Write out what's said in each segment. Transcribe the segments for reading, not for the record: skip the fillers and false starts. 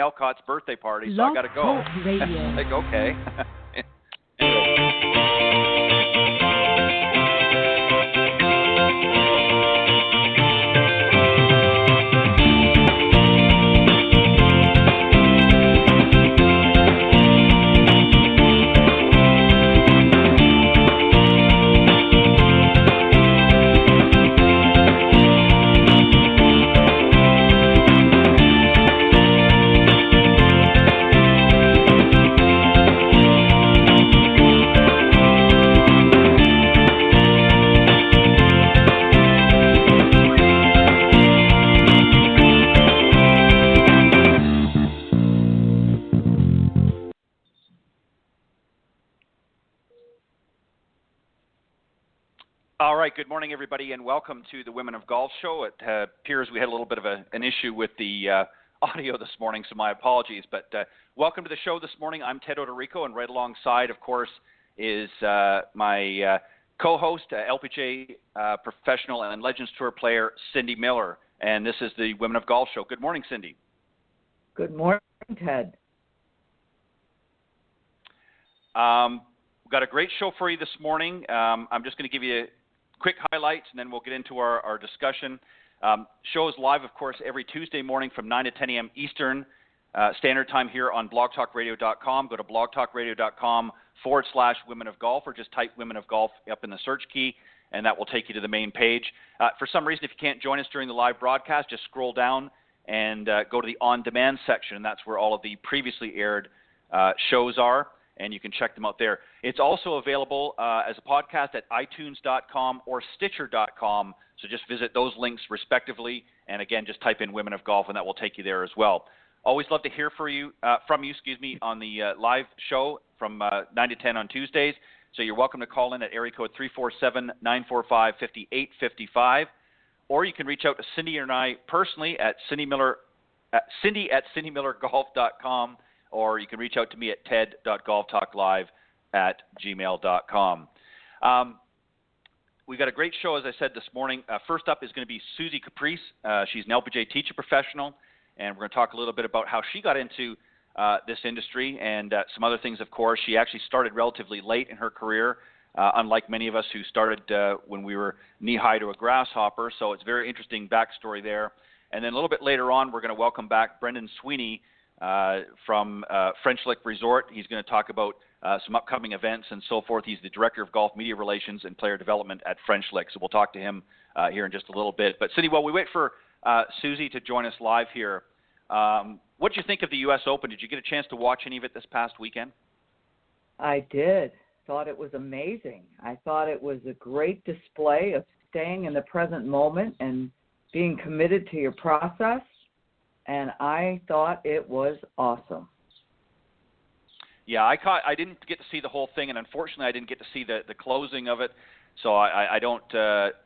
Alcott's birthday party, so I Love got to go. Talk Radio. Like, okay. All right, good morning, everybody, and welcome to the Women of Golf Show. It appears we had a little bit of an issue with the audio this morning, so my apologies. But welcome to the show this morning. I'm Ted Odorico, and right alongside, of course, is my co-host, LPGA professional and Legends Tour player, Cindy Miller. And this is the Women of Golf Show. Good morning, Cindy. Good morning, Ted. We've got a great show for you this morning. I'm just going to give you quick highlights, and then we'll get into our discussion. Show is live, of course, every Tuesday morning from 9 to 10 a.m. Eastern Standard Time here on blogtalkradio.com. Go to blogtalkradio.com/Women of Golf, or just type Women of Golf up in the search key, and that will take you to the main page. For some reason, if you can't join us during the live broadcast, just scroll down and go to the on-demand section, and that's where all of the previously aired shows are, and you can check them out there. It's also available as a podcast at iTunes.com or Stitcher.com, so just visit those links respectively, and again, just type in Women of Golf, and that will take you there as well. Always love to hear from you, on the live show from 9 to 10 on Tuesdays, so you're welcome to call in at area code 347-945-5855, or you can reach out to Cindy and I personally at Cindy at cindymillergolf.com, or you can reach out to me at ted.golftalklive@gmail.com. We've got a great show, as I said this morning. First up is going to be Suzi Caprise. She's an LPGA teacher professional, and we're going to talk a little bit about how she got into this industry and some other things, of course. She actually started relatively late in her career, unlike many of us who started when we were knee-high to a grasshopper, so it's a very interesting backstory there. And then a little bit later on, we're going to welcome back Brendan Sweeney from French Lick Resort. He's going to talk about some upcoming events and so forth. He's the Director of Golf Media Relations and Player Development at French Lick, so we'll talk to him here in just a little bit. But Cindy, while we wait for Suzi to join us live here, what did you think of the U.S. Open? Did you get a chance to watch any of it this past weekend? I did. Thought it was amazing. I thought it was a great display of staying in the present moment and being committed to your process. And I thought it was awesome. Yeah, I didn't get to see the whole thing, and unfortunately I didn't get to see the closing of it, so I don't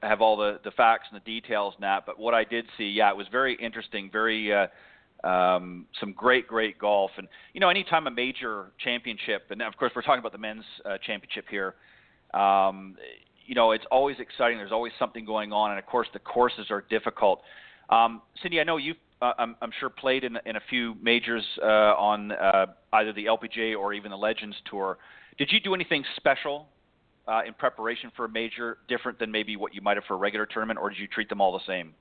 have all the facts and the details now. But what I did see, yeah, it was very interesting, very some great golf. And, you know, anytime a major championship, and of course we're talking about the men's championship here, you know, it's always exciting. There's always something going on, and of course the courses are difficult. Cindy, I know you've I'm sure played in a few majors on either the LPGA or even the Legends Tour. Did you do anything special in preparation for a major, different than maybe what you might have for a regular tournament, or did you treat them all the same?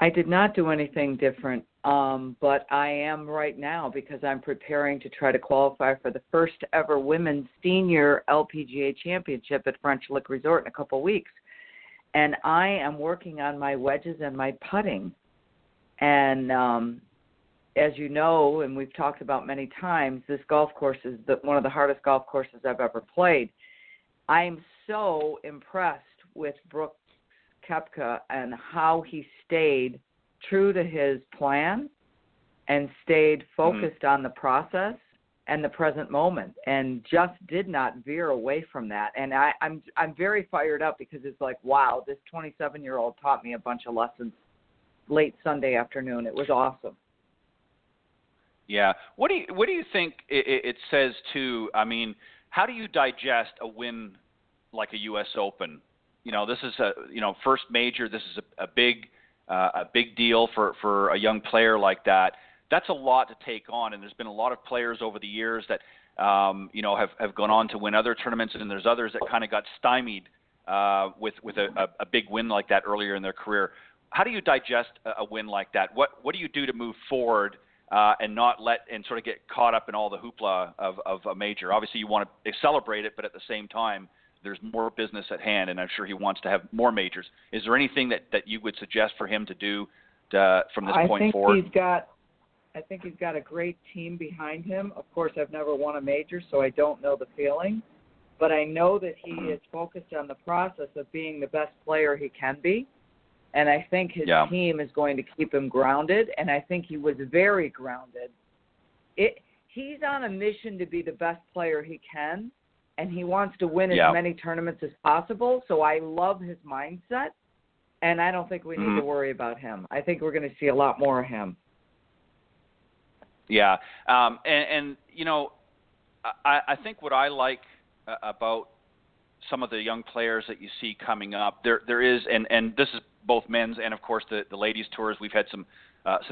I did not do anything different, but I am right now because I'm preparing to try to qualify for the first ever women's senior LPGA championship at French Lick Resort in a couple of weeks. And I am working on my wedges and my putting. And as you know, and we've talked about many times, this golf course is one of the hardest golf courses I've ever played. I'm so impressed with Brooks Koepka and how he stayed true to his plan and stayed focused on the process and the present moment, and just did not veer away from that. And I'm very fired up because it's like, wow, this 27-year-old taught me a bunch of lessons late Sunday afternoon. It was awesome. Yeah. What do you think it says too? I mean, how do you digest a win like a U.S. Open? You know, this is first major. This is a big a big deal for a young player like that. That's a lot to take on, and there's been a lot of players over the years that have gone on to win other tournaments, and there's others that kind of got stymied with a big win like that earlier in their career. How do you digest a win like that? What do you do to move forward and not sort of get caught up in all the hoopla of a major? Obviously, you want to celebrate it, but at the same time, there's more business at hand, and I'm sure he wants to have more majors. Is there anything that you would suggest for him to do from this point forward? I think he's got a great team behind him. Of course, I've never won a major, so I don't know the feeling. But I know that he is focused on the process of being the best player he can be. And I think his team is going to keep him grounded, and I think he was very grounded. He's on a mission to be the best player he can, and he wants to win as many tournaments as possible. So I love his mindset, and I don't think we need to worry about him. I think we're going to see a lot more of him. Yeah, and I think what I like about some of the young players that you see coming up, there is, and this is both men's and of course the ladies tours. We've had some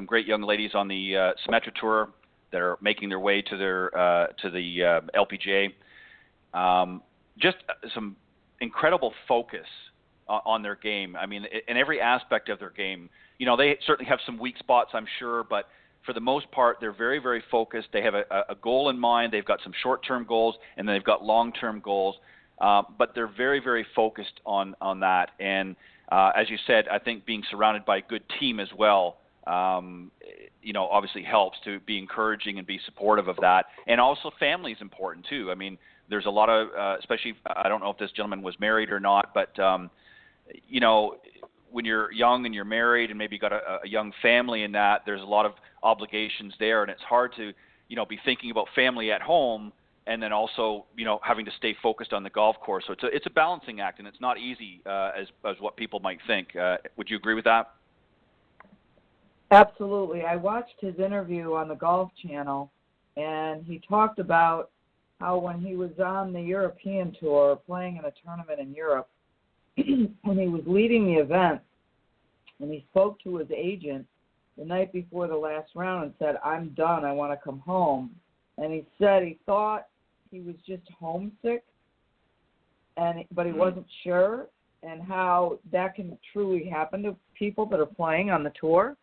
great young ladies on the Symetra tour that are making their way to the LPGA. Just some incredible focus on their game. I mean, in every aspect of their game. They certainly have some weak spots, I'm sure, but for the most part, they're very, very focused. They have a goal in mind. They've got some short-term goals, and then they've got long-term goals. But they're very, very focused on that. And as you said, I think being surrounded by a good team as well, obviously helps to be encouraging and be supportive of that. And also family is important too. I mean, there's a lot of, especially, I don't know if this gentleman was married or not, but, when you're young and you're married and maybe got a young family in that, there's a lot of obligations there, and it's hard to, be thinking about family at home and then also, having to stay focused on the golf course. So it's a balancing act, and it's not easy as what people might think. Would you agree with that? Absolutely. I watched his interview on the Golf Channel, and he talked about how when he was on the European tour playing in a tournament in Europe, when he was leading the event, and he spoke to his agent the night before the last round and said, "I'm done, I want to come home." And he said he thought he was just homesick, but he wasn't sure, and how that can truly happen to people that are playing on the tour.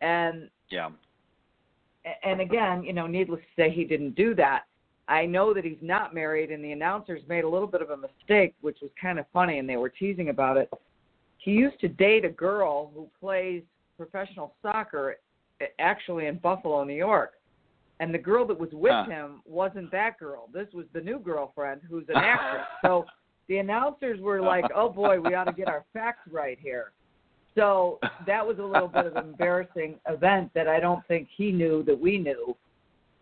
And again, needless to say, he didn't do that. I know that he's not married, and the announcers made a little bit of a mistake, which was kind of funny, and they were teasing about it. He used to date a girl who plays professional soccer, actually in Buffalo, New York. And the girl that was with him wasn't that girl. This was the new girlfriend, who's an actress. So the announcers were like, "Oh, boy, we ought to get our facts right here." So that was a little bit of an embarrassing event that I don't think he knew that we knew.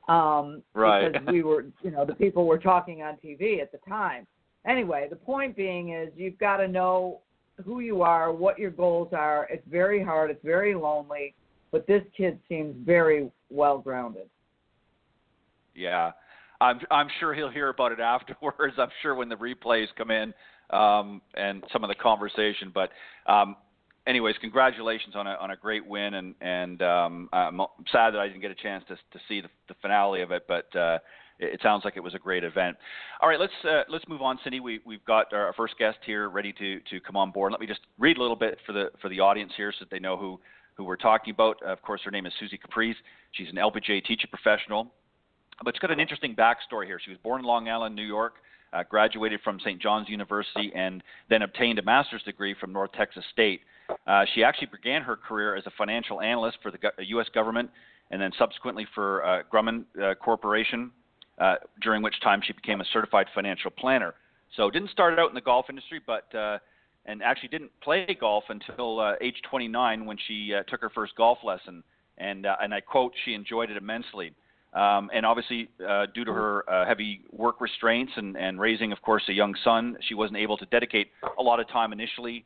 Right. Because we were, the people were talking on TV at the time. Anyway, the point being is you've got to know who you are, what your goals are. It's very hard. It's very lonely. But this kid seems very well-grounded. Yeah. I'm sure he'll hear about it afterwards. I'm sure when the replays come in and some of the conversation. But anyways, congratulations on a great win, and I'm sad that I didn't get a chance to see the finale of it, but it sounds like it was a great event. All right, let's move on, Cindy. We've got our first guest here ready to come on board. Let me just read a little bit for the audience here so that they know who we're talking about. Of course, her name is Suzi Caprise. She's an LPGA teacher professional, but she's got an interesting backstory here. She was born in Long Island, New York. Graduated from St. John's University and then obtained a master's degree from North Texas State. She actually began her career as a financial analyst for the U.S. government and then subsequently for Grumman Corporation, during which time she became a certified financial planner. So didn't start out in the golf industry, and actually didn't play golf until age 29 when she took her first golf lesson. And I quote, she enjoyed it immensely. And obviously, due to her heavy work restraints and raising, of course, a young son, she wasn't able to dedicate a lot of time initially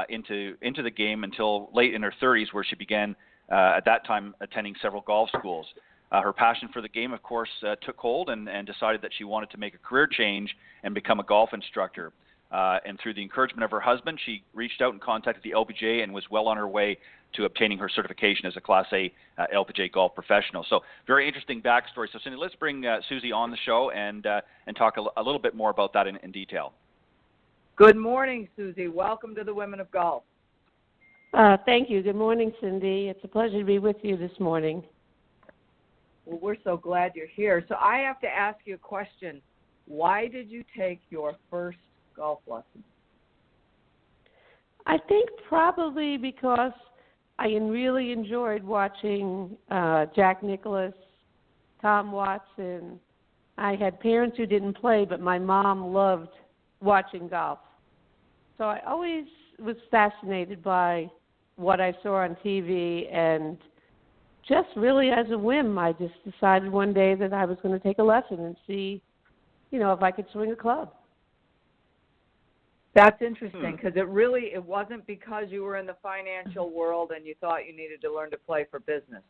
into the game until late in her 30s, where she began, at that time, attending several golf schools. Her passion for the game, of course, took hold and decided that she wanted to make a career change and become a golf instructor. And through the encouragement of her husband, she reached out and contacted the LPGA and was well on her way to obtaining her certification as a Class A LPGA golf professional. So very interesting backstory. So Cindy, let's bring Suzi on the show and talk a little bit more about that in detail. Good morning, Suzi. Welcome to the Women of Golf. Thank you. Good morning, Cindy. It's a pleasure to be with you this morning. Well, we're so glad you're here. So I have to ask you a question. Why did you take your first golf lesson? I think probably because I really enjoyed watching Jack Nicklaus, Tom Watson. I had parents who didn't play, but my mom loved watching golf. So I always was fascinated by what I saw on TV, and just really as a whim, I just decided one day that I was going to take a lesson and see, if I could swing a club. That's interesting because it wasn't because you were in the financial world and you thought you needed to learn to play for business.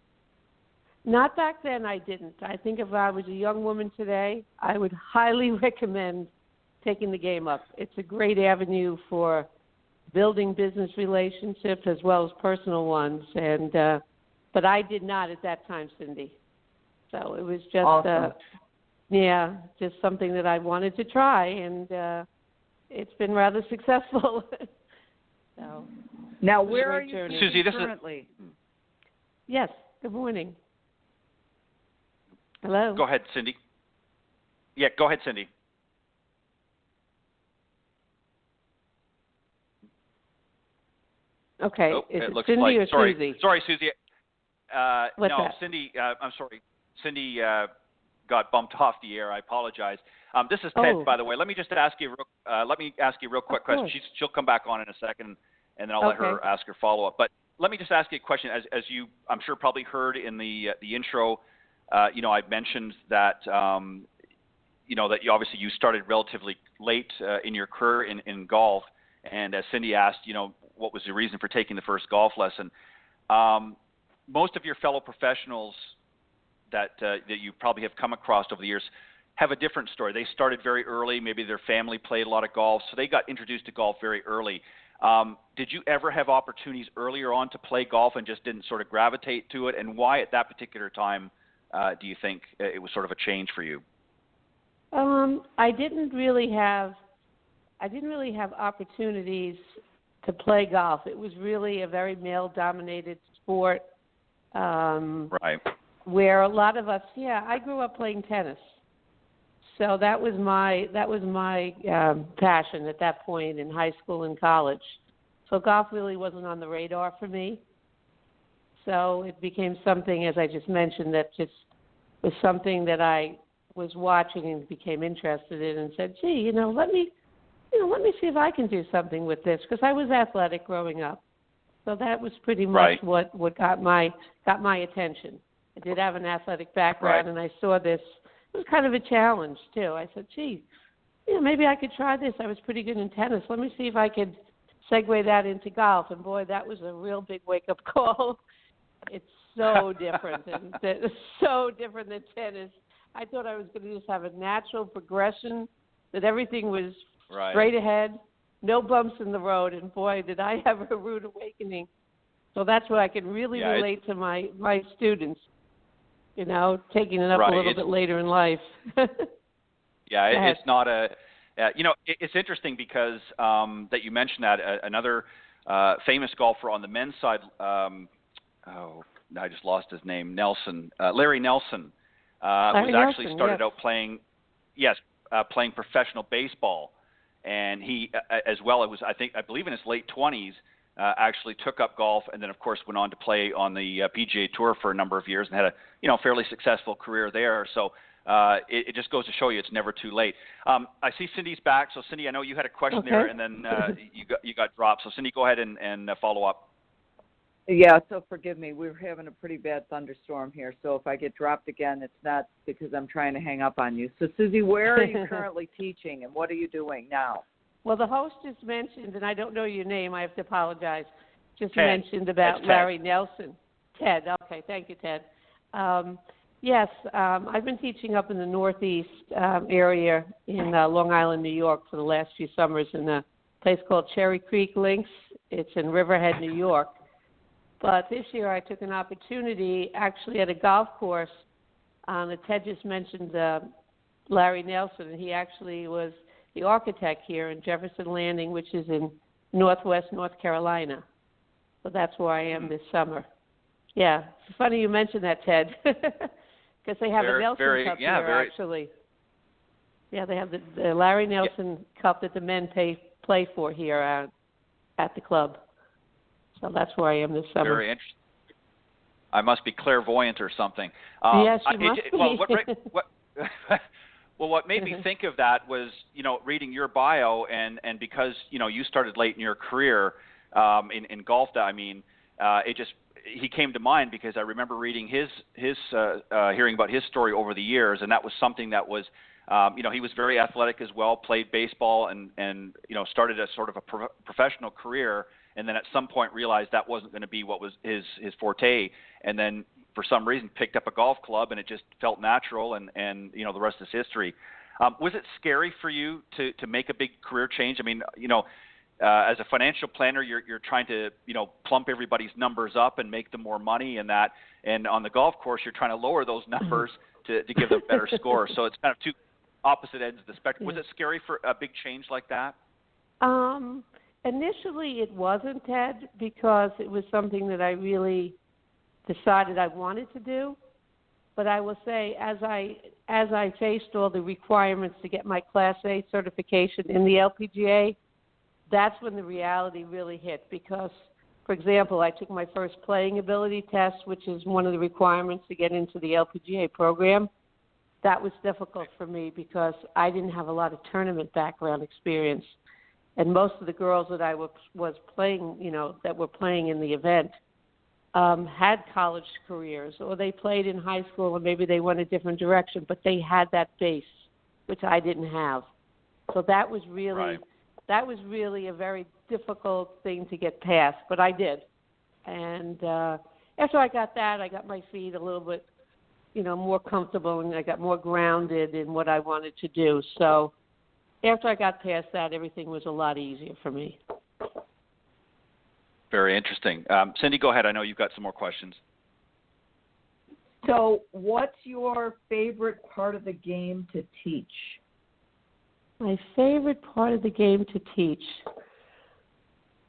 Not back then, I didn't. I think if I was a young woman today, I would highly recommend taking the game up. It's a great avenue for building business relationships as well as personal ones. And but I did not at that time, Cindy. So it was just, awesome. Just something that I wanted to try, and it's been rather successful. So now, where are you Suzi, currently? Yes. Good morning. Hello. Go ahead, Cindy. Yeah, go ahead, Cindy. Okay. Oh, Is it it looks Cindy like, or sorry, Suzi? Sorry, Suzi. What's no, that? Cindy. I'm sorry. Cindy got bumped off the air. I apologize. This is Ted, by the way. Let me just ask you. Let me ask you a real quick question. She'll come back on in a second, and then I'll let her ask her follow up. But let me just ask you a question. As you, I'm sure, probably heard in the intro, I mentioned that that you started relatively late in your career in golf, and as Cindy asked, what was the reason for taking the first golf lesson? Most of your fellow professionals that you probably have come across over the years have a different story. They started very early. Maybe their family played a lot of golf, so they got introduced to golf very early. Did you ever have opportunities earlier on to play golf and just didn't sort of gravitate to it? And why at that particular time do you think it was sort of a change for you? I didn't really have opportunities to play golf. It was really a very male-dominated sport. Right. Where a lot of us, I grew up playing tennis, so that was my passion at that point in high school and college. So golf really wasn't on the radar for me. So it became something, as I just mentioned, that just was something that I was watching and became interested in, and said, "Gee, let me see if I can do something with this," because I was athletic growing up. So that was pretty much what got my attention. I did have an athletic background, and I saw this. It was kind of a challenge, too. I said, gee, maybe I could try this. I was pretty good in tennis. Let me see if I could segue that into golf. And, boy, that was a real big wake-up call. It's so different. It's so different than tennis. I thought I was going to just have a natural progression, that everything was straight ahead, no bumps in the road. And, boy, did I have a rude awakening. So that's where I can really relate to my students. Taking it up a little bit later in life. It's not a, it's interesting because that you mentioned that another famous golfer on the men's side, I just lost his name, Larry Nelson, was actually started out playing professional baseball, and he as well. It was I believe in his late 20s. Actually took up golf and then, of course, went on to play on the PGA Tour for a number of years and had a fairly successful career there. So it just goes to show you it's never too late. I see Cindy's back. So, Cindy, I know you had a question there, and then you got dropped. So, Cindy, go ahead and follow up. Yeah, so forgive me. We're having a pretty bad thunderstorm here. So if I get dropped again, it's not because I'm trying to hang up on you. So, Suzi, where are you currently teaching, and what are you doing now? Well, the host just mentioned, and I don't know your name. I have to apologize. Just Ted. mentioned about Larry Nelson. Ted. Okay, thank you, Ted. Yes, I've been teaching up in the Northeast area in Long Island, New York, for the last few summers in a place called Cherry Creek Links. It's in Riverhead, New York. But this year I took an opportunity actually at a golf course. Ted just mentioned Larry Nelson, and he actually was the architect here in Jefferson Landing, which is in Northwest North Carolina. So that's where I am this summer. Yeah, it's funny you mentioned that, Ted, because they have a Nelson Cup here, actually. Yeah, they have the Larry Nelson Cup that the men play for here at the club. So that's where I am this summer. Very interesting. I must be clairvoyant or something. Yes, you must be. What made me think of that was, reading your bio, and because, you started late in your career in golf, he came to mind because I remember reading his hearing about his story over the years, and that was something that was, he was very athletic as well, played baseball, and started a sort of a professional career, and then at some point realized that wasn't going to be what was his forte, and then for some reason picked up a golf club, and it just felt natural, and the rest is history. Was it scary for you to make a big career change? I mean, as a financial planner, you're trying to plump everybody's numbers up and make them more money, and on the golf course you're trying to lower those numbers to give them better scores. So it's kind of two opposite ends of the spectrum. Was it scary for a big change like that? Initially it wasn't, Ted, because it was something that I really decided I wanted to do. But I will say, as I faced all the requirements to get my Class A certification in the LPGA, that's when the reality really hit. Because, for example, I took my first playing ability test, which is one of the requirements to get into the LPGA program. That was difficult for me because I didn't have a lot of tournament background experience. And most of the girls that I was playing, that were playing in the event, had college careers, or they played in high school, or maybe they went a different direction, but they had that base, which I didn't have. So that was really a very difficult thing to get past, but I did. And after I got that, I got my feet a little bit, more comfortable, and I got more grounded in what I wanted to do. So after I got past that, everything was a lot easier for me. Very interesting. Cindy, go ahead. I know you've got some more questions. So what's your favorite part of the game to teach? My favorite part of the game to teach,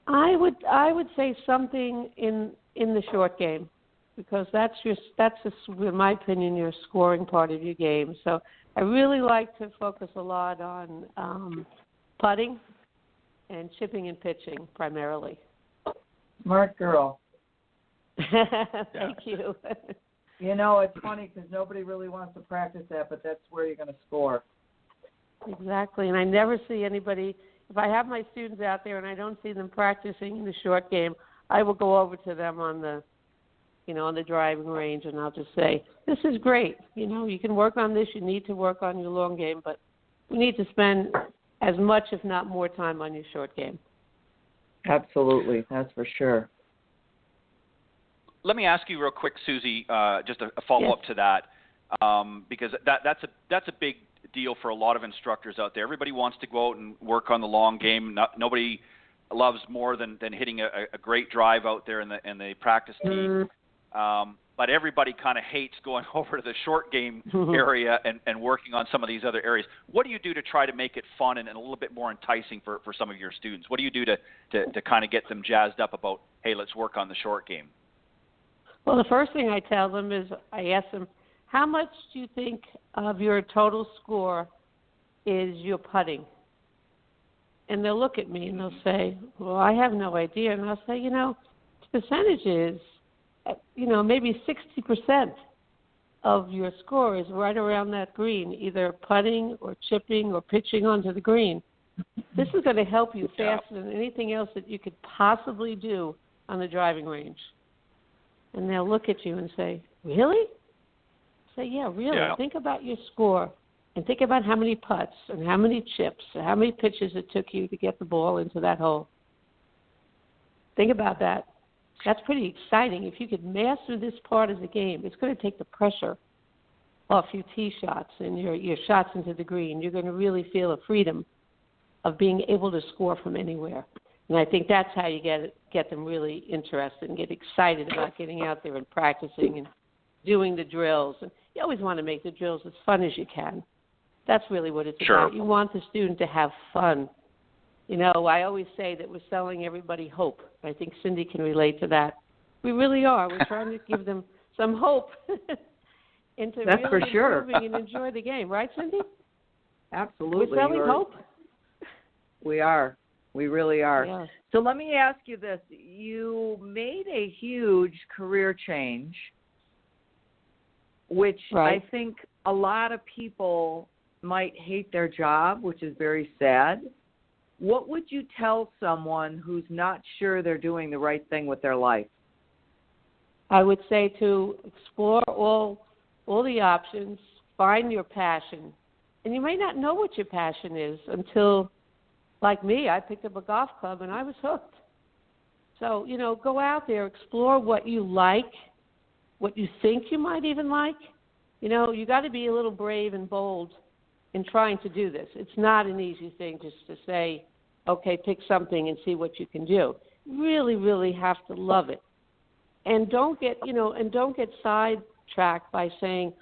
I would say something in the short game, because that's in my opinion, your scoring part of your game. So I really like to focus a lot on putting and chipping and pitching primarily. Smart girl. Thank you. It's funny because nobody really wants to practice that, but that's where you're going to score. Exactly, and I never see anybody. If I have my students out there and I don't see them practicing in the short game, I will go over to them on the driving range, and I'll just say, "This is great. You can work on this. You need to work on your long game, but you need to spend as much, if not more, time on your short game." Absolutely, that's for sure. Let me ask you real quick, Suzi, just a follow-up to that, because that's a big deal for a lot of instructors out there. Everybody wants to go out and work on the long game. Nobody loves more than hitting a great drive out there in the practice tee. But everybody kind of hates going over to the short game area and working on some of these other areas. What do you do to try to make it fun and a little bit more enticing for some of your students? What do you do to kind of get them jazzed up about, hey, let's work on the short game? Well, the first thing I tell them is I ask them, how much do you think of your total score is your putting? And they'll look at me and they'll say, well, I have no idea. And I'll say, the percentage is, maybe 60% of your score is right around that green, either putting or chipping or pitching onto the green. This is going to help you faster than anything else that you could possibly do on the driving range. And they'll look at you and say, really? Say, yeah, really. Yeah. Think about your score and think about how many putts and how many chips and how many pitches it took you to get the ball into that hole. Think about that. That's pretty exciting. If you could master this part of the game, it's going to take the pressure off your tee shots and your shots into the green. You're going to really feel a freedom of being able to score from anywhere. And I think that's how you get them really interested and get excited about getting out there and practicing and doing the drills. And you always want to make the drills as fun as you can. That's really what it's Sure. about. You want the student to have fun. You know, I always say that we're selling everybody hope. I think Cindy can relate to that. We really are. We're trying to give them some hope and to That's really for sure. improving and enjoy the game. Right, Cindy? Absolutely. We're selling hope. We are. We really are. Yeah. So let me ask you this. You made a huge career change, which Right. I think a lot of people might hate their job, which is very sad. What would you tell someone who's not sure they're doing the right thing with their life? I would say to explore all the options, find your passion. And you may not know what your passion is until, like me, I picked up a golf club and I was hooked. So, you know, go out there, explore what you like, what you think you might even like. You know, you got to be a little brave and bold in trying to do this. It's not an easy thing just to say, okay, pick something and see what you can do. Really, really have to love it. And don't get sidetracked by saying,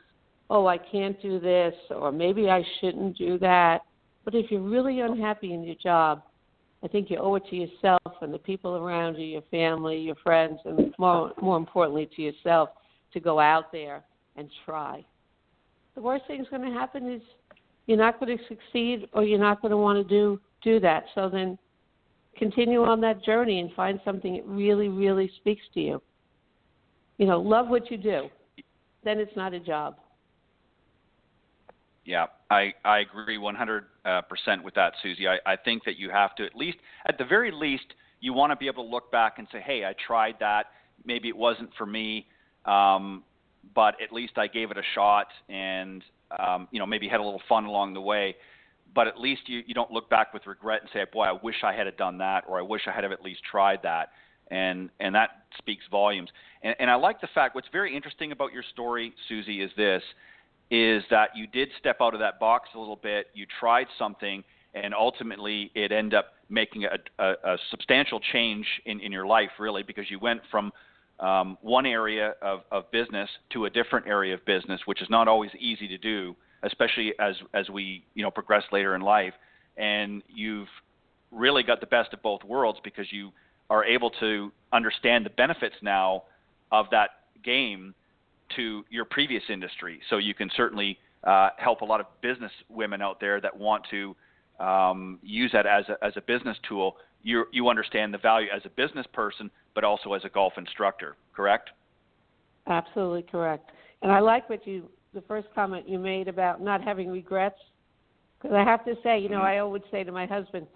oh, I can't do this, or maybe I shouldn't do that. But if you're really unhappy in your job, I think you owe it to yourself and the people around you, your family, your friends, and more importantly to yourself, to go out there and try. The worst thing that's going to happen is you're not going to succeed, or you're not going to want to do that. So then continue on that journey and find something that really, really speaks to you. You know, love what you do. Then it's not a job. Yeah, I agree 100% with that, Susie. I think that you have to, at the very least, you want to be able to look back and say, hey, I tried that. Maybe it wasn't for me, but at least I gave it a shot and, maybe had a little fun along the way. But at least you don't look back with regret and say, boy, I wish I had done that, or I wish I had at least tried that. And that speaks volumes. And I like the fact, what's very interesting about your story, Susie, is that you did step out of that box a little bit, you tried something, and ultimately it ended up making a substantial change in your life, really, because you went from one area of business to a different area of business, which is not always easy to do, especially as we progress later in life. And you've really got the best of both worlds, because you are able to understand the benefits now of that game to your previous industry. So you can certainly help a lot of business women out there that want to use that as a business tool. You understand the value as a business person, but also as a golf instructor, correct? Absolutely correct. And I like the first comment you made about not having regrets. Because I have to say, I always say to my husband,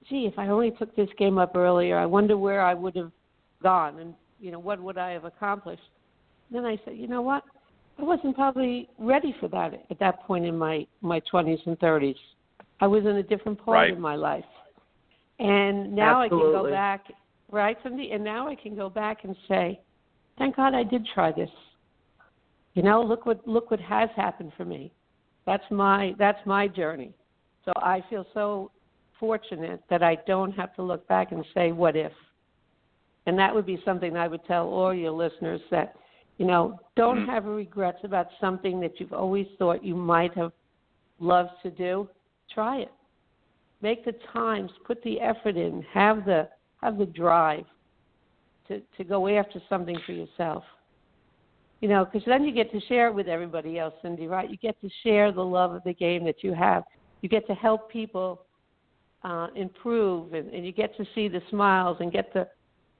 gee, if I only took this game up earlier, I wonder where I would have gone and, what would I have accomplished? Then I said, you know what? I wasn't probably ready for that at that point in my 20s and 30s. I was in a different part of my life. And now Absolutely. I can go back, right, Cindy? And now I can go back and say, thank God I did try this. Look what has happened for me. That's my journey. So I feel so fortunate that I don't have to look back and say, what if? And that would be something I would tell all your listeners, that, don't have regrets about something that you've always thought you might have loved to do. Try it. Make the times, put the effort in, have the drive to go after something for yourself. Because then you get to share it with everybody else, Cindy, right? You get to share the love of the game that you have. You get to help people improve, and you get to see the smiles and get the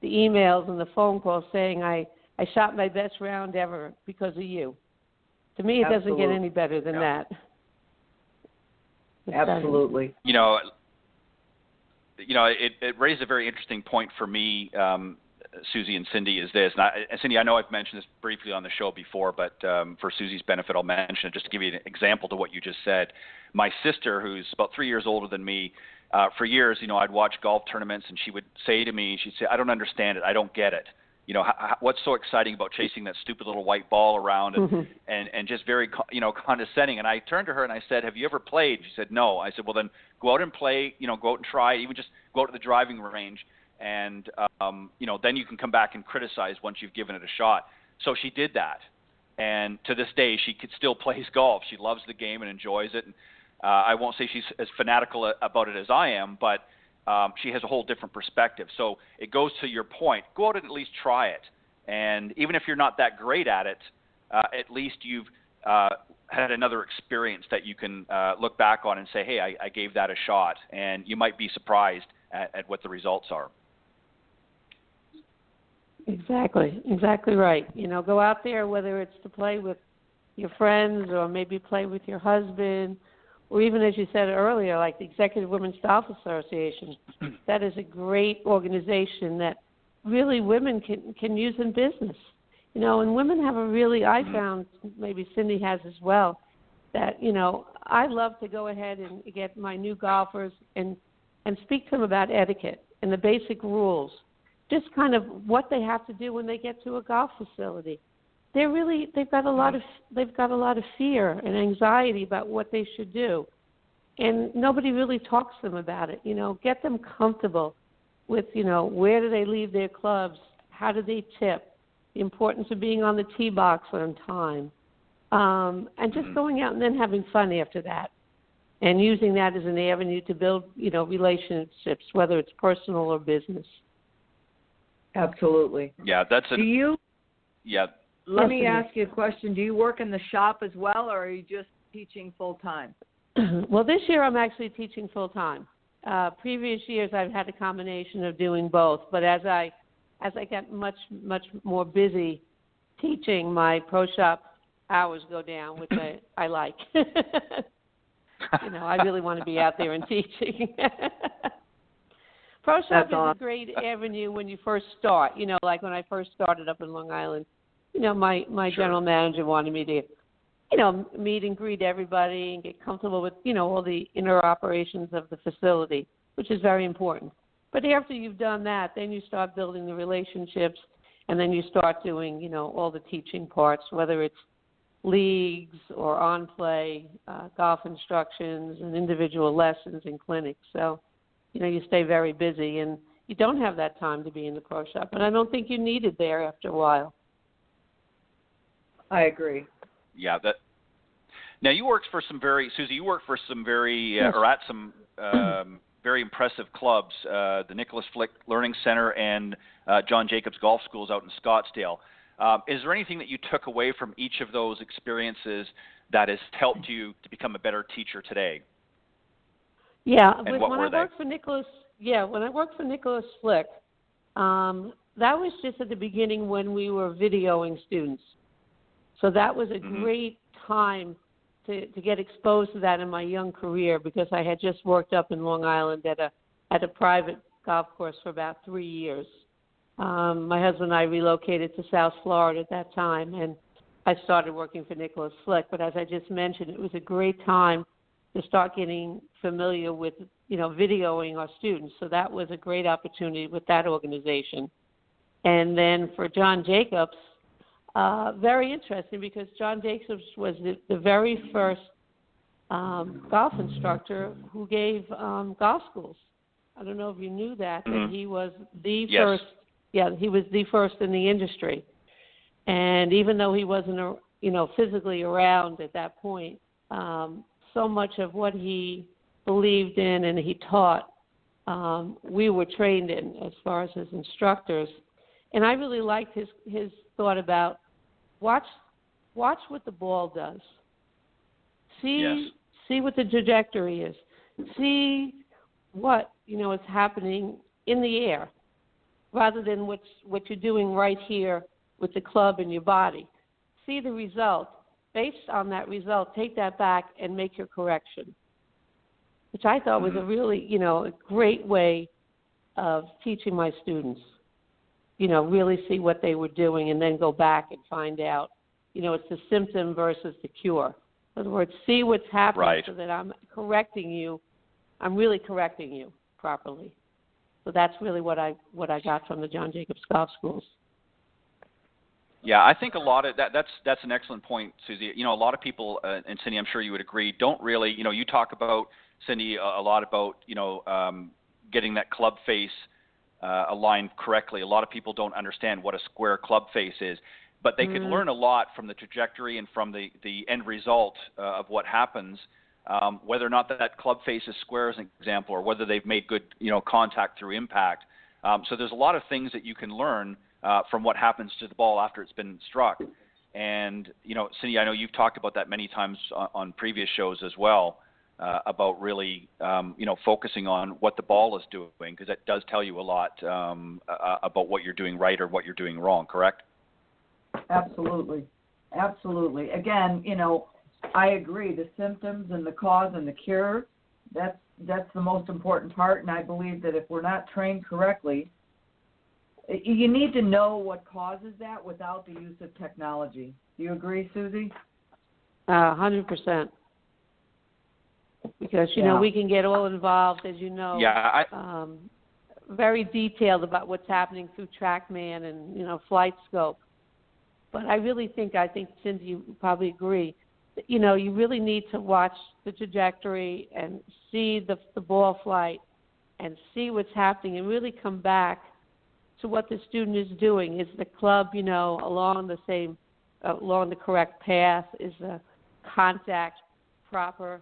emails and the phone calls saying, I shot my best round ever because of you. To me, it doesn't get any better than that. Absolutely. It raised a very interesting point for me, Susie and Cindy, is this. And Cindy, I know I've mentioned this briefly on the show before, but for Susie's benefit, I'll mention it just to give you an example to what you just said. My sister, who's about 3 years older than me, for years, I'd watch golf tournaments, and she would say to me, she'd say, I don't understand it. I don't get it. what's so exciting about chasing that stupid little white ball around and just very, condescending. And I turned to her and I said, have you ever played? She said, no. I said, well, then go out and play, go out and try, even just go out to the driving range. And, then you can come back and criticize once you've given it a shot. So she did that. And to this day, she still plays golf. She loves the game and enjoys it. And, I won't say she's as fanatical about it as I am, but she has a whole different perspective. So it goes to your point. Go out and at least try it. And even if you're not that great at it, at least you've had another experience that you can look back on and say, hey, I gave that a shot. And you might be surprised at what the results are. Exactly right. Go out there, whether it's to play with your friends or maybe play with your husband, or even, as you said earlier, like the Executive Women's Golf Association. That is a great organization that really women can use in business. And women have a really, I found, maybe Cindy has as well, that, I love to go ahead and get my new golfers and speak to them about etiquette and the basic rules, just kind of what they have to do when they get to a golf facility. They've got a lot of fear and anxiety about what they should do, and nobody really talks to them about it. Get them comfortable with where do they leave their clubs, how do they tip, the importance of being on the tee box on time, and just going out and then having fun after that, and using that as an avenue to build relationships, whether it's personal or business. Absolutely. Yeah, that's it. Do you? Yeah. Let me ask you a question. Do you work in the shop as well, or are you just teaching full time? Well, this year I'm actually teaching full time. Previous years I've had a combination of doing both, but as I get much more busy teaching, my pro shop hours go down, which I like. I really want to be out there and teaching. Pro shop is a great avenue when you first start. Like when I first started up in Long Island. My general manager wanted me to, meet and greet everybody and get comfortable with, all the inner operations of the facility, which is very important. But after you've done that, then you start building the relationships, and then you start doing, all the teaching parts, whether it's leagues or on play, golf instructions and individual lessons and clinics. So, you stay very busy, and you don't have that time to be in the pro shop. And I don't think you need it there after a while. I agree. Yeah. Now you worked for some very, Susie, or at some very impressive clubs, the Nicholas Flick Learning Center and John Jacobs Golf Schools out in Scottsdale. Is there anything that you took away from each of those experiences that has helped you to become a better teacher today? Yeah. And what were they? When I worked for Nicholas Flick, that was just at the beginning when we were videoing students. So that was a great time to get exposed to that in my young career, because I had just worked up in Long Island at a private golf course for about 3 years. My husband and I relocated to South Florida at that time, and I started working for Nicholas Flick. But as I just mentioned, it was a great time to start getting familiar with, videoing our students. So that was a great opportunity with that organization. And then for John Jacobs, very interesting, because John Jacobs was the very first golf instructor who gave golf schools. I don't know if you knew that he was the first. Yeah, he was the first in the industry. And even though he wasn't, physically around at that point, so much of what he believed in and he taught, we were trained in as far as his instructors. And I really liked his thought about watch what the ball does. See what the trajectory is. See what is happening in the air, rather than what you're doing right here with the club in your body. See the result. Based on that result, take that back and make your correction, which I thought was a really, a great way of teaching my students. Really see what they were doing and then go back and find out, it's the symptom versus the cure. In other words, see what's happening so that I'm correcting you. I'm really correcting you properly. So that's really what I got from the John Jacobs Golf Schools. Yeah, I think a lot of that's an excellent point, Susie. You know, a lot of people, and Cindy, I'm sure you would agree, don't really, you know, you talk about, Cindy, a lot about, you know, getting that club face aligned correctly. A lot of people don't understand what a square club face is, but they could learn a lot from the trajectory and from the end result of what happens, whether or not that club face is square as an example, or whether they've made good, you know, contact through impact. So there's a lot of things that you can learn from what happens to the ball after it's been struck. And, you know, Cindy, I know you've talked about that many times on previous shows as well, about really, you know, focusing on what the ball is doing, because that does tell you a lot about what you're doing right or what you're doing wrong, correct? Absolutely. Absolutely. Again, you know, I agree. The symptoms and the cause and the cure, that's the most important part. And I believe that if we're not trained correctly, you need to know what causes that without the use of technology. Do you agree, Susie? 100%. Because, you know, we can get all involved, as you know, very detailed about what's happening through TrackMan and, you know, Flight Scope. But I think, Cindy, you probably agree, that, you know, you really need to watch the trajectory and see the ball flight and see what's happening and really come back to what the student is doing. Is the club, you know, along the correct path? Is the contact proper?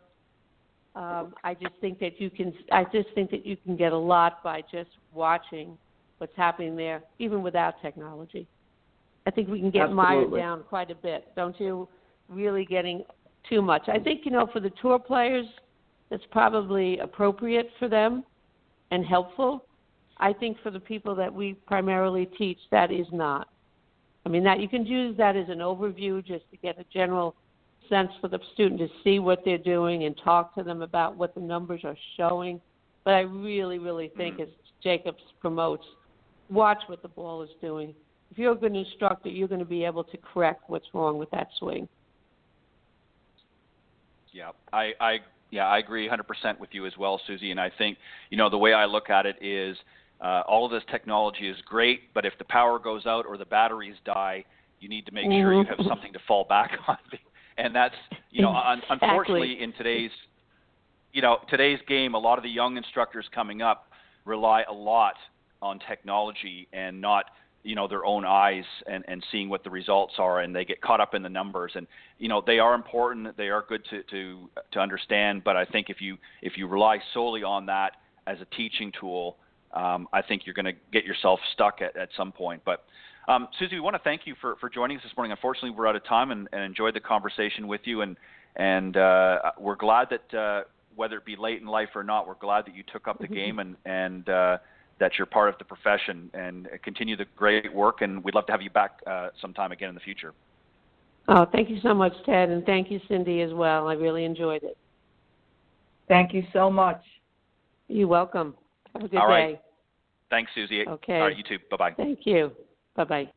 I just think that you can get a lot by just watching what's happening there, even without technology. I think we can get mired down quite a bit, don't you? Really getting too much. I think, you know, for the tour players, it's probably appropriate for them and helpful. I think for the people that we primarily teach, that is not. I mean, that you can use that as an overview just to get a general sense for the student to see what they're doing and talk to them about what the numbers are showing. But I really, really think, as Jacobs promotes, watch what the ball is doing. If you're a good instructor, you're going to be able to correct what's wrong with that swing. Yeah, I agree 100% with you as well, Susie. And I think, you know, the way I look at it is all of this technology is great, but if the power goes out or the batteries die, you need to make sure you have something to fall back on. And that's, you know, unfortunately in today's game, a lot of the young instructors coming up rely a lot on technology and not, you know, their own eyes and seeing what the results are, and they get caught up in the numbers. And, you know, they are important, they are good to understand, but I think if you rely solely on that as a teaching tool, I think you're going to get yourself stuck at some point. But Susie, we want to thank you for joining us this morning. Unfortunately, we're out of time, and enjoyed the conversation with you. And we're glad that whether it be late in life or not, we're glad that you took up the game and that you're part of the profession, and continue the great work. And we'd love to have you back sometime again in the future. Oh, thank you so much, Ted, and thank you, Cindy, as well. I really enjoyed it. Thank you so much. You're welcome. Have a good day. Right. Thanks, Susie. Okay. All right, you too. Bye-bye. Thank you. Bye-bye.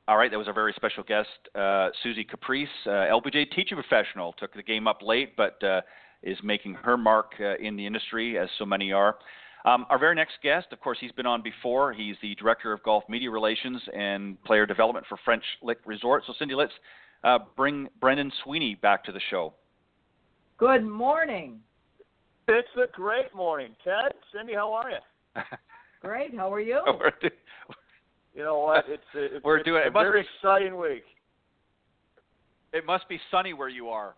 All right, that was our very special guest, Suzi Caprise, LPGA teacher professional. Took the game up late, but is making her mark in the industry, as so many are. Our very next guest, of course, he's been on before. He's the Director of Golf Media Relations and Player Development for French Lick Resort. So, Cindy, let's bring Brendan Sweeney back to the show. Good morning. It's a great morning, Ted. Cindy, how are you? Great. How are you? You know what? It's a very exciting week. It must be sunny where you are.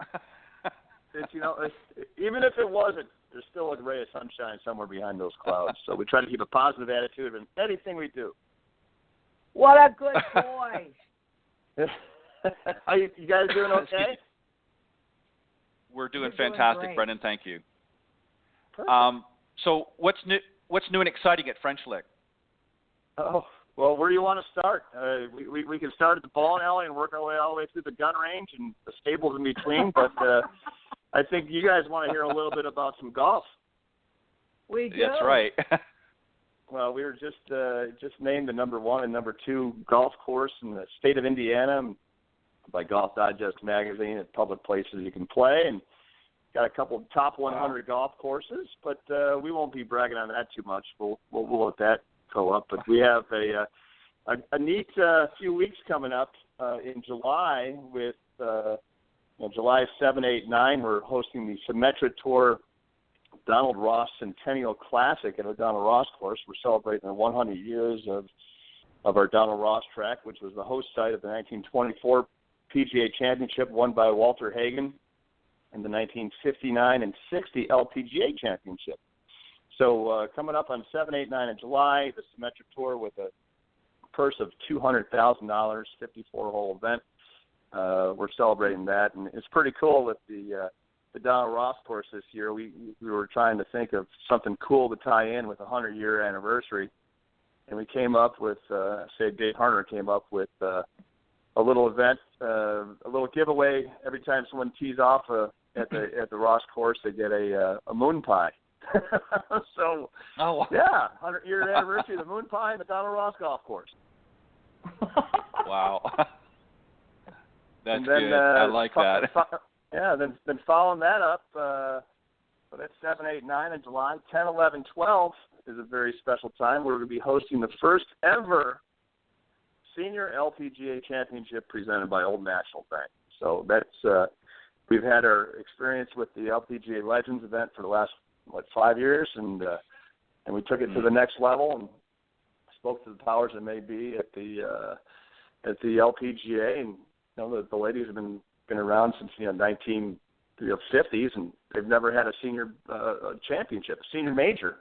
Even if it wasn't, there's still a ray of sunshine somewhere behind those clouds. So we try to keep a positive attitude in anything we do. What a good boy. Are you guys doing okay? We're doing fantastic, great. Brendan. Thank you. Perfect. So what's new and exciting at French Lick? Oh, well, where do you want to start? We can start at the bowling alley and work our way all the way through the gun range and the stables in between. But I think you guys want to hear a little bit about some golf. We do. That's right. Well, we were just named the number 1 and number 2 golf course in the state of Indiana by Golf Digest magazine at public places you can play, and got a couple of top 100 golf courses. But we won't be bragging on that too much. We'll let that go up. But we have a neat few weeks coming up in July with July 7, 8, 9. We're hosting the Symetra Tour Donald Ross Centennial Classic at our Donald Ross course. We're celebrating the 100 years of our Donald Ross track, which was the host site of the 1924 PGA Championship won by Walter Hagen and the 1959 and 60 LPGA Championship. So coming up on 7, 8, 9 in July, the Symetra Tour with a purse of $200,000, 54-hole event. We're celebrating that, and it's pretty cool with the Donald Ross course this year. We were trying to think of something cool to tie in with a 100-year anniversary, and we came up with, Dave Harner came up with a little event, a little giveaway every time someone tees off at the Ross course. They get a moon pie. So, yeah, 100-year anniversary of the moon pie and the Donald Ross golf course. Wow. That's good. I like that. Then following that up, so that's 7, 8, 9 in July. 10, 11, 12 is a very special time. We're going to be hosting the first ever Senior LPGA Championship presented by Old National Bank. So that's we've had our experience with the LPGA Legends event for the last 5 years, and we took it to the next level and spoke to the powers that may be at the LPGA, and the ladies have been around since 1950s, and they've never had a senior championship, a senior major,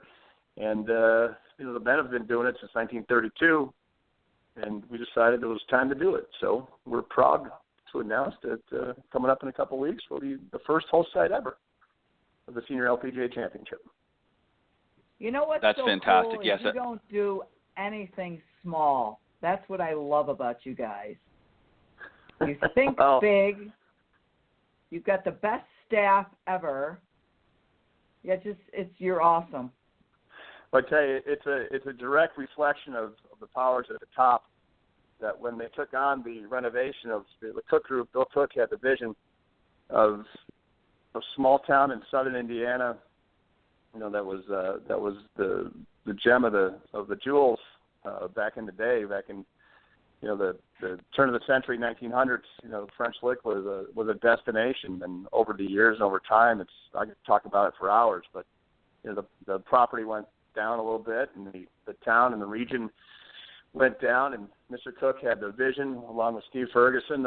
and the men have been doing it since 1932, and we decided it was time to do it. So we're proud to announce that coming up in a couple of weeks we'll be the first host site ever of the Senior LPGA Championship. You know what's That's so fantastic. cool? Yes, you don't do anything small. That's what I love about you guys. You think big. You've got the best staff ever. Yeah, you're awesome. Well, I tell you, it's a direct reflection of the powers at the top. That when they took on the renovation of the Cook Group, Bill Cook had the vision of a small town in southern Indiana. That was the gem of the jewels back in the day, back in the turn of the century, 1900s. French Lick was a destination, and over the years, over time, I could talk about it for hours. But the property went down a little bit, and the town and the region went down, and Mr. Cook had the vision, along with Steve Ferguson,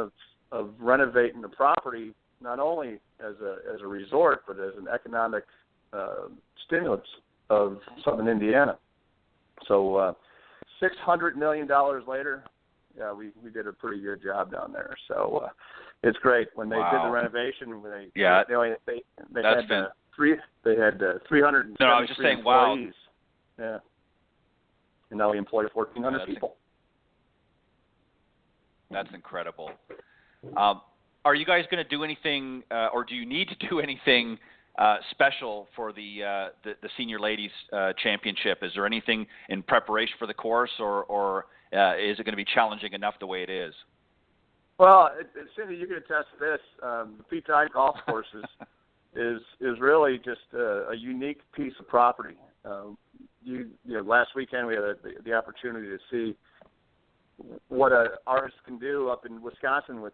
of renovating the property not only as a resort, but as an economic stimulus of southern Indiana. So $600 million later, yeah, we did a pretty good job down there. So it's great. When they did the renovation, they had 373 No, I was just saying, employees. Wow. Yeah. And now we employ 1,400 people. That's incredible. Are you guys going to do anything, or do you need to do anything special for the Senior Ladies Championship? Is there anything in preparation for the course, or is it going to be challenging enough the way it is? Well, Cindy, you can attest to this. The Pete Dye Golf Course is really just a unique piece of property. Last weekend we had the opportunity to see what an artist can do up in Wisconsin with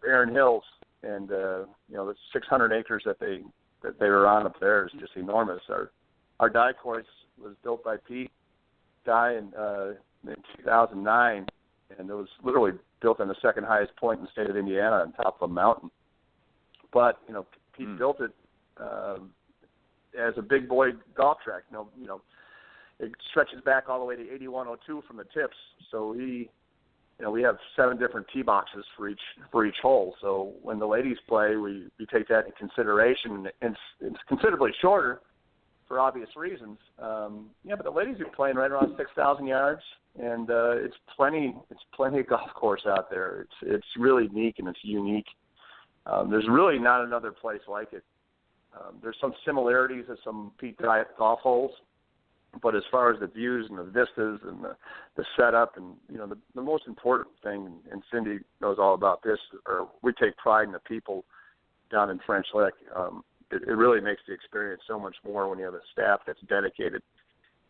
Erin Hills, and the 600 acres that they were on up there is just enormous. Our Dye course was built by Pete Dye in 2009, and it was literally built on the second highest point in the state of Indiana, on top of a mountain. But Pete built it as a big boy golf track. It stretches back all the way to 8102 from the tips. So we have 7 different tee boxes for each hole. So when the ladies play, we take that into consideration. And it's considerably shorter for obvious reasons. But the ladies are playing right around 6,000 yards, and it's plenty of golf course out there. It's really unique, and it's unique. There's really not another place like it. There's some similarities to some Pete Dye golf holes, but as far as the views and the vistas and the setup, and the most important thing, and Cindy knows all about this, we take pride in the people down in French Lick. It really makes the experience so much more when you have a staff that's dedicated,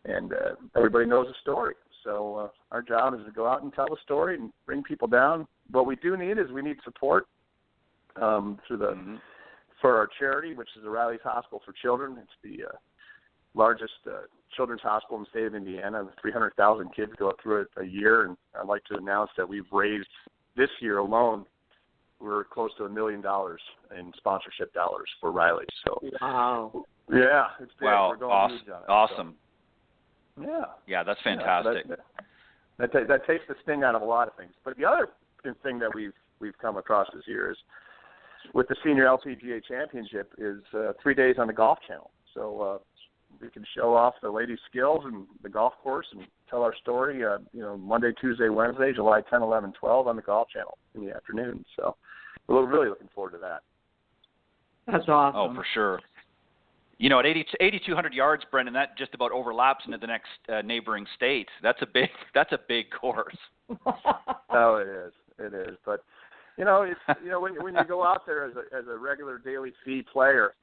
and everybody knows the story. So our job is to go out and tell a story and bring people down. What we do need is we need support through the for our charity, which is the Riley's Hospital for Children. It's the largest children's hospital in the state of Indiana. 300,000 kids go through it a year, and I'd like to announce that we've raised this year alone, we're close to $1 million in sponsorship dollars for Riley's. So wow, yeah, it's big. Wow, We're going awesome, huge on it, awesome. So. Yeah, that's fantastic. Yeah, that takes the sting out of a lot of things. But the other thing that we've come across this year is with the Senior LPGA Championship is 3 days on the Golf Channel. So we can show off the ladies' skills and the golf course and tell our story, Monday, Tuesday, Wednesday, July 10, 11, 12 on the Golf Channel in the afternoon. So we're really looking forward to that. That's awesome. Oh, for sure. At 8,200 yards, Brendan, that just about overlaps into the next neighboring state. That's a big course. Oh, it is. But when you go out there as a regular daily fee player,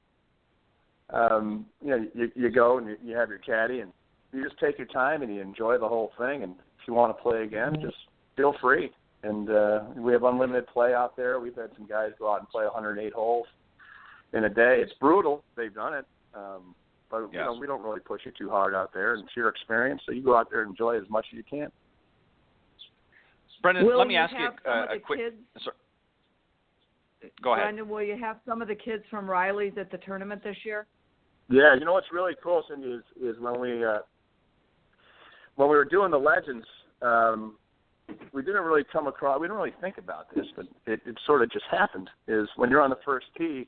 you go and you have your caddy and you just take your time and you enjoy the whole thing. And if you want to play again, just feel free. And we have unlimited play out there. We've had some guys go out and play 108 holes in a day. It's brutal. They've done it. But yes. We don't really push you too hard out there. And it's your experience, so you go out there and enjoy it as much as you can. Brendan, let me ask you a quick. Sorry. Go ahead. Brendan, will you have some of the kids from Riley's at the tournament this year? Yeah, what's really cool, Cindy, is when we were doing the Legends, we didn't really think about this, but it sort of just happened. Is when you're on the first tee,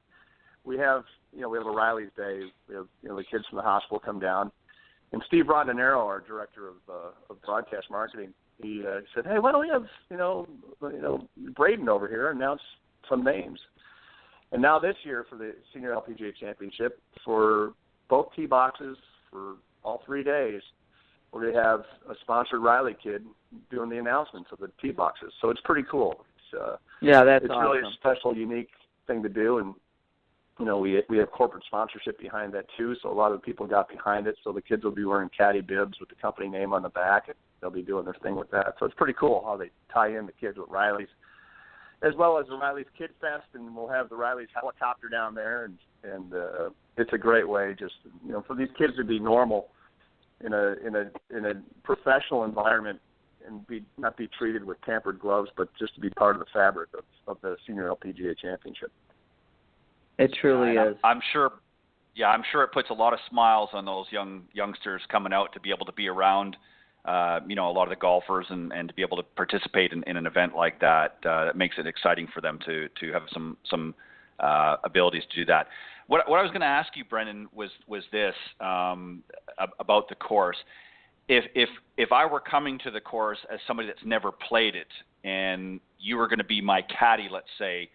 we have a Riley's Day. We have the kids from the hospital come down, and Steve Rondinero, our director of broadcast marketing, he said, "Hey, why don't we have Braden over here announce some names?" And now this year for the Senior LPGA Championship, for both tee boxes for all 3 days, we're going to have a sponsored Riley kid doing the announcements of the tee boxes. So it's pretty cool. It's that's awesome. Really a special, unique thing to do, and we have corporate sponsorship behind that too. So a lot of the people got behind it. So the kids will be wearing caddy bibs with the company name on the back, and they'll be doing their thing with that. So it's pretty cool how they tie in the kids with Riley's, as well as the Riley's Kid Fest, and we'll have the Riley's helicopter down there, and it's a great way just for these kids to be normal in a professional environment and not be treated with tampered gloves, but just to be part of the fabric of the Senior LPGA Championship. It truly is. I'm sure. Yeah, I'm sure it puts a lot of smiles on those youngsters coming out to be able to be around. A lot of the golfers and to be able to participate in an event like that, that makes it exciting for them to have some abilities to do that. What I was going to ask you, Brendan, was this about the course. If I were coming to the course as somebody that's never played it, and you were going to be my caddy, let's say,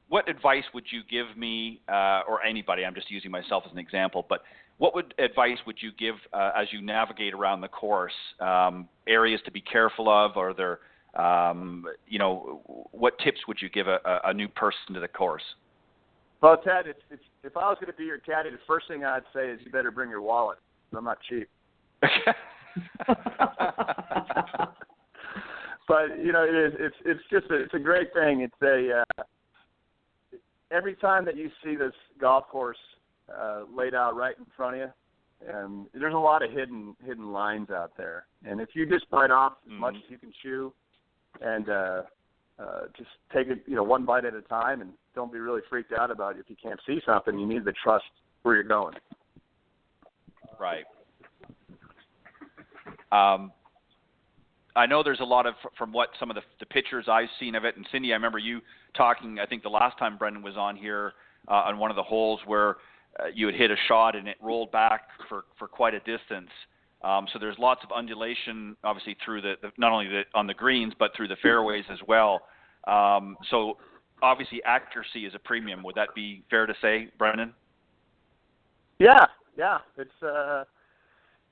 what advice would you give me or anybody? I'm just using myself as an example, but what advice would you give as you navigate around the course? Areas to be careful of? Are there, what tips would you give a new person to the course? Well, Ted, if I was going to be your caddy, the first thing I'd say is you better bring your wallet. I'm not cheap. But it's a great thing. It's every time that you see this golf course laid out right in front of you, and there's a lot of hidden lines out there. And if you just bite off as much as you can chew, and just take it, one bite at a time, and don't be really freaked out about it if you can't see something. You need to trust where you're going. Right. I know there's a lot of, from what some of the pictures I've seen of it, and Cindy, I remember you talking, I think the last time Brendan was on here on one of the holes where you had hit a shot and it rolled back for quite a distance. So there's lots of undulation, obviously, through not only on the greens, but through the fairways as well. So obviously accuracy is a premium. Would that be fair to say, Brendan? Yeah.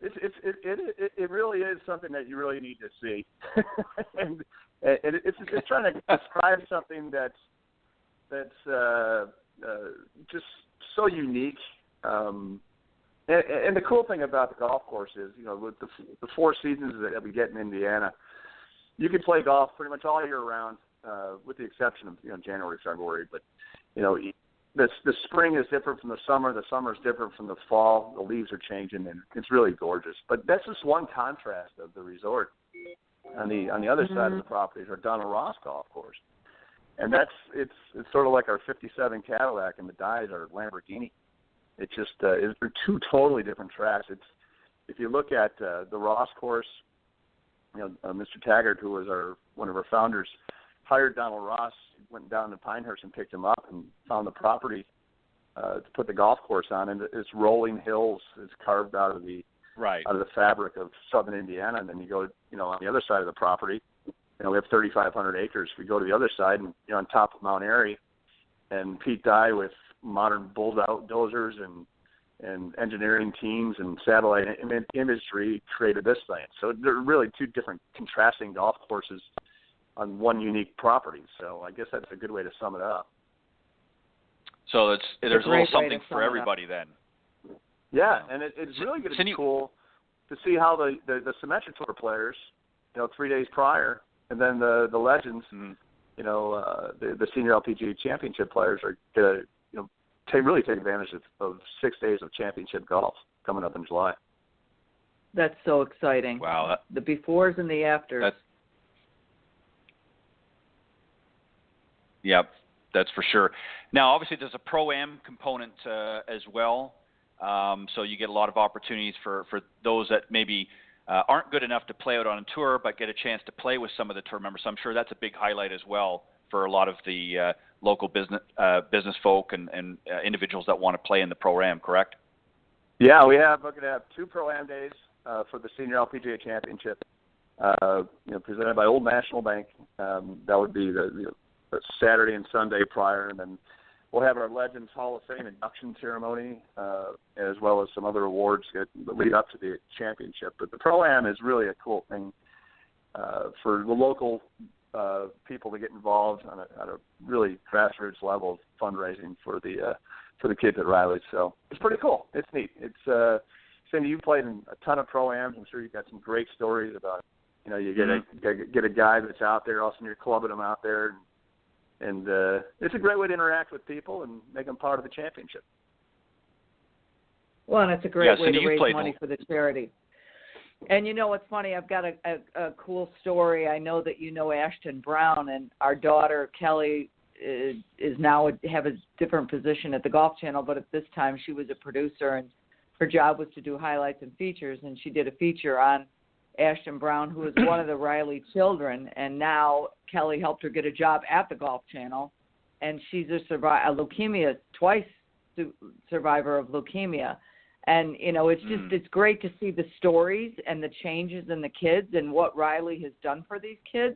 It really is something that you really need to see, and it's trying to describe something that's just so unique. And the cool thing about the golf course is, with the 4 seasons that we get in Indiana, you can play golf pretty much all year round, with the exception of January, February. But the spring is different from the summer. The summer is different from the fall. The leaves are changing, and it's really gorgeous. But that's just one contrast of the resort. On the other side of the property is our Donald Ross golf course, and it's sort of like our '57 Cadillac, and the dies are Lamborghini. It's just they're 2 totally different tracks. If you look at the Ross course, Mr. Taggart, who was one of our founders, hired Donald Ross, went down to Pinehurst and picked him up and found the property to put the golf course on, and it's rolling hills. It's carved out of the fabric of southern Indiana, and then you go on the other side of the property. We have 3,500 acres. We go to the other side, and on top of Mount Airy, and Pete Dye with modern bulldozers and engineering teams and satellite imagery created this thing. So they're really 2 different contrasting golf courses on one unique property. So I guess that's a good way to sum it up. So there's a little something for everybody then. Yeah, and it's really going to be cool to see how the Symetra Tour players, 3 days prior, and then the legends, the senior LPGA championship players are going to really take advantage of 6 days of championship golf coming up in July. That's so exciting. Wow. The befores and the afters. Yep, that's for sure. Now, obviously, there's a Pro-Am component as well. So you get a lot of opportunities for those that maybe aren't good enough to play out on a tour but get a chance to play with some of the tour members. So I'm sure that's a big highlight as well for a lot of the local business folk and individuals that want to play in the Pro-Am, correct? Yeah, we're going to have 2 Pro-Am days for the Senior LPGA Championship, presented by Old National Bank. That would be the Saturday and Sunday prior, and then we'll have our Legends Hall of Fame induction ceremony, as well as some other awards that lead up to the championship. But the Pro-Am is really a cool thing for the local people to get involved on a really grassroots level of fundraising for the kids at Riley. So it's pretty cool. It's neat. It's Cindy, you played in a ton of Pro-Ams. I'm sure you've got some great stories about you get a guy that's out there, all of a sudden you're clubbing him out there. And it's a great way to interact with people and make them part of the championship. Well, and it's a great way to raise money for the charity. And what's funny, I've got a cool story. I know that Ashton Brown, and our daughter Kelly is now have a different position at the Golf Channel, but at this time she was a producer, and her job was to do highlights and features, and she did a feature on Ashton Brown, who is one of the Riley children, and now Kelly helped her get a job at the Golf Channel, and she's a leukemia, twice survivor of leukemia. And, it's great to see the stories and the changes in the kids and what Riley has done for these kids.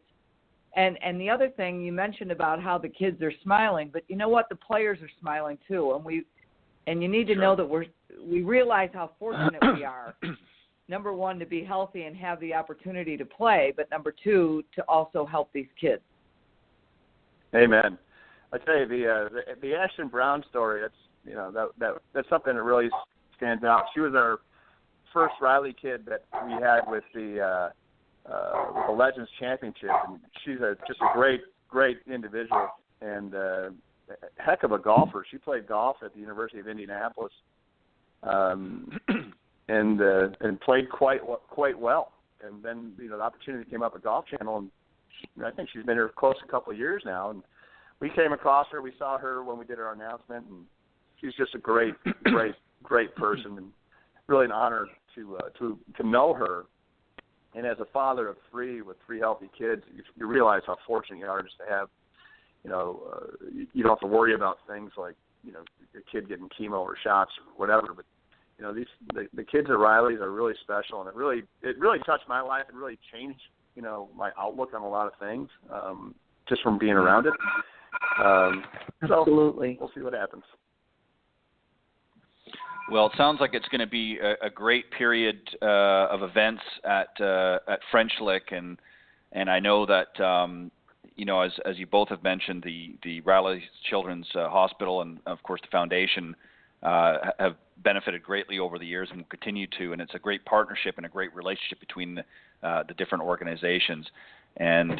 And the other thing you mentioned about how the kids are smiling, but you know what? The players are smiling too. And you need to know that we realize how fortunate we are. Number 1, to be healthy and have the opportunity to play, but number 2, to also help these kids. Amen. I tell you, the Ashton Brown story, that's something that really stands out. She was our first Riley kid that we had with the Legends Championship, and she's just a great individual and a heck of a golfer. She played golf at the University of Indianapolis. And played quite well. And then the opportunity came up at Golf Channel, and I think she's been here close to a couple of years now. And we came across her. We saw her when we did our announcement, and she's just a great person, and really an honor to know her. And as a father of 3 with 3 healthy kids, you realize how fortunate you are just to have. You don't have to worry about things like your kid getting chemo or shots or whatever, but the kids at Riley's are really special, and it really touched my life. It really changed, my outlook on a lot of things, just from being around it. Absolutely. So we'll see what happens. Well, it sounds like it's going to be a great period of events at French Lick, and I know that as you both have mentioned, the Riley Children's Hospital and of course the foundation have benefited greatly over the years and will continue to. And it's a great partnership and a great relationship between the different organizations. And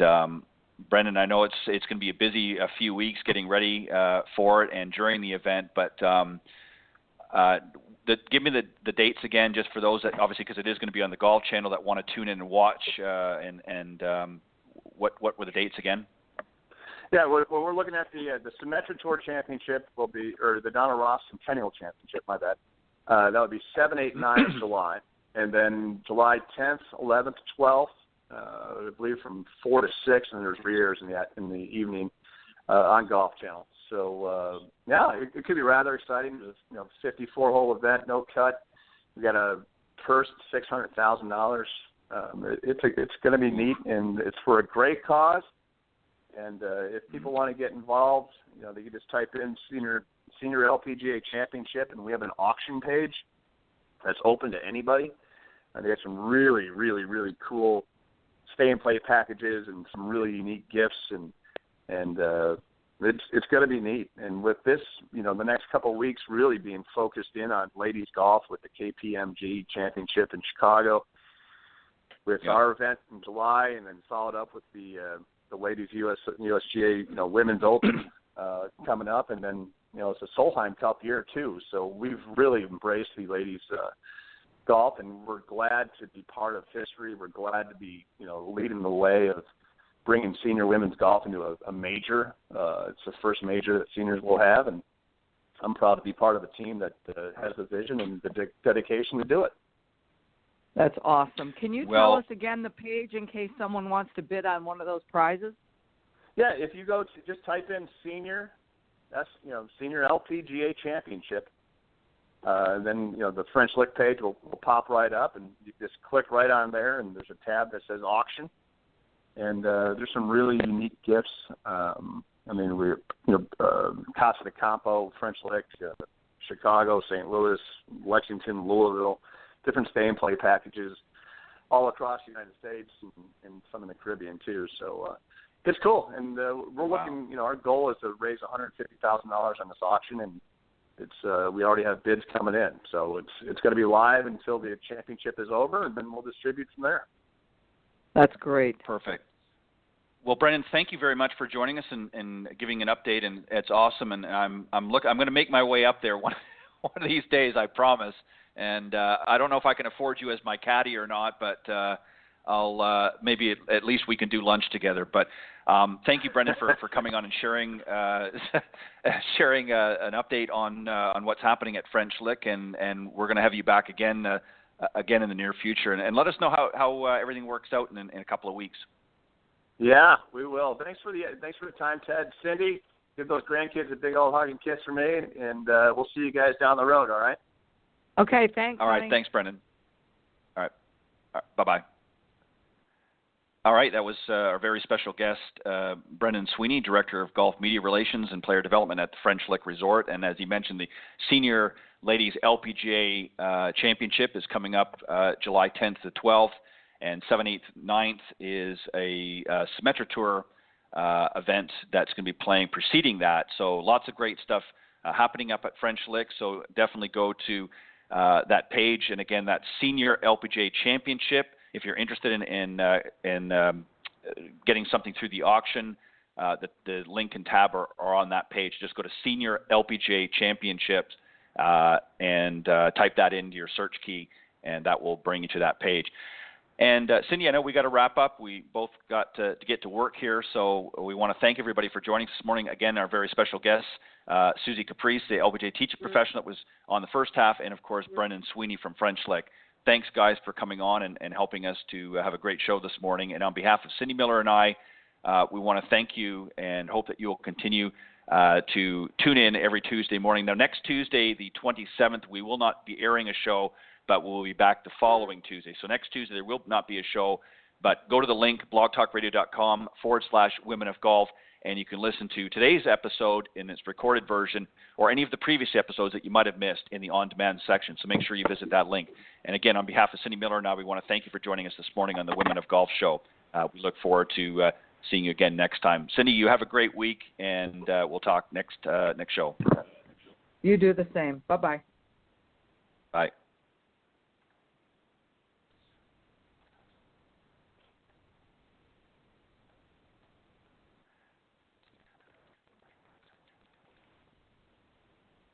Brendan, I know it's going to be a few weeks getting ready for it and during the event, but give me the dates again, just for those that, obviously, because it is going to be on the Golf Channel, that want to tune in and watch. What were the dates again? Yeah, we're looking at the Symetra Tour Championship will be, or the Donna Ross Centennial Championship, my bad. That would be 7, 8, 9 of July. And then July 10th, 11th, 12th, I believe from 4 to 6, and there's re-airs in the evening on Golf Channel. So, it could be rather exciting. It's, 54-hole event, no cut. We got a purse, $600,000. It's going to be neat, and it's for a great cause. And if people want to get involved, they can just type in senior LPGA Championship, and we have an auction page that's open to anybody. And they have some really, really, really cool stay and play packages and some really unique gifts, and it's going to be neat. And with this, the next couple of weeks really being focused in on ladies golf with the KPMG Championship in Chicago, with our event in July, and then followed up with the ladies USGA Women's Open coming up, and then it's a Solheim Cup year too. So we've really embraced the ladies golf, and we're glad to be part of history. We're glad to be leading the way of bringing senior women's golf into a major. It's the first major that seniors will have, and I'm proud to be part of a team that has the vision and the dedication to do it. That's awesome. Can you tell us again the page in case someone wants to bid on one of those prizes? Yeah, if you go to just type in senior, that's senior LPGA Championship. Then the French Lick page will pop right up, and you just click right on there, and there's a tab that says auction, and there's some really unique gifts. We're Casa de Campo, French Lick, Chicago, St. Louis, Lexington, Louisville. Different stay and play packages all across the United States and some in the Caribbean too. So it's cool, and we're looking. Our goal is to raise $150,000 on this auction, and it's we already have bids coming in. So it's going to be live until the championship is over, and then we'll distribute from there. That's great. Perfect. Well, Brendan, thank you very much for joining us and giving an update, and it's awesome. And I'm going to make my way up there one of these days, I promise. And I don't know if I can afford you as my caddy or not, but I'll maybe at least we can do lunch together. But thank you, Brendan, for coming on and sharing an update on what's happening at French Lick, and we're going to have you back again in the near future, and let us know how everything works out in a couple of weeks. Yeah, we will. Thanks for the time, Ted. Cindy, give those grandkids a big old hug and kiss from me, and we'll see you guys down the road. All right. Okay, thanks. All right, thanks, Brendan. All right, bye-bye. All right, that was our very special guest, Brendan Sweeney, Director of Golf Media Relations and Player Development at the French Lick Resort. And as he mentioned, the Senior Ladies LPGA Championship is coming up July 10th to 12th, and 7th, 8th, 9th is a Symetra Tour event that's going to be playing preceding that. So lots of great stuff happening up at French Lick, so definitely go to that page, and again, that Senior LPGA Championship. If you're interested in getting something through the auction, the link and tab are on that page. Just go to Senior LPGA Championships and type that into your search key, and that will bring you to that page. And Cindy, I know we got to wrap up. We both got to get to work here, so we want to thank everybody for joining us this morning. Again, our very special guests, Suzi Caprise, the LPGA teacher professional that was on the first half, and of course, Brendan Sweeney from French Lick. Thanks, guys, for coming on and helping us to have a great show this morning. And on behalf of Cindy Miller and I, we want to thank you and hope that you will continue to tune in every Tuesday morning. Now, next Tuesday, the 27th, we will not be airing a show, but we'll be back the following Tuesday. So next Tuesday, there will not be a show, but go to the link, blogtalkradio.com/Women of Golf, and you can listen to today's episode in its recorded version or any of the previous episodes that you might have missed in the on-demand section. So make sure you visit that link. And again, on behalf of Cindy Miller and I, we want to thank you for joining us this morning on the Women of Golf show. We look forward to seeing you again next time. Cindy, you have a great week, and we'll talk next show. You do the same. Bye-bye. Bye.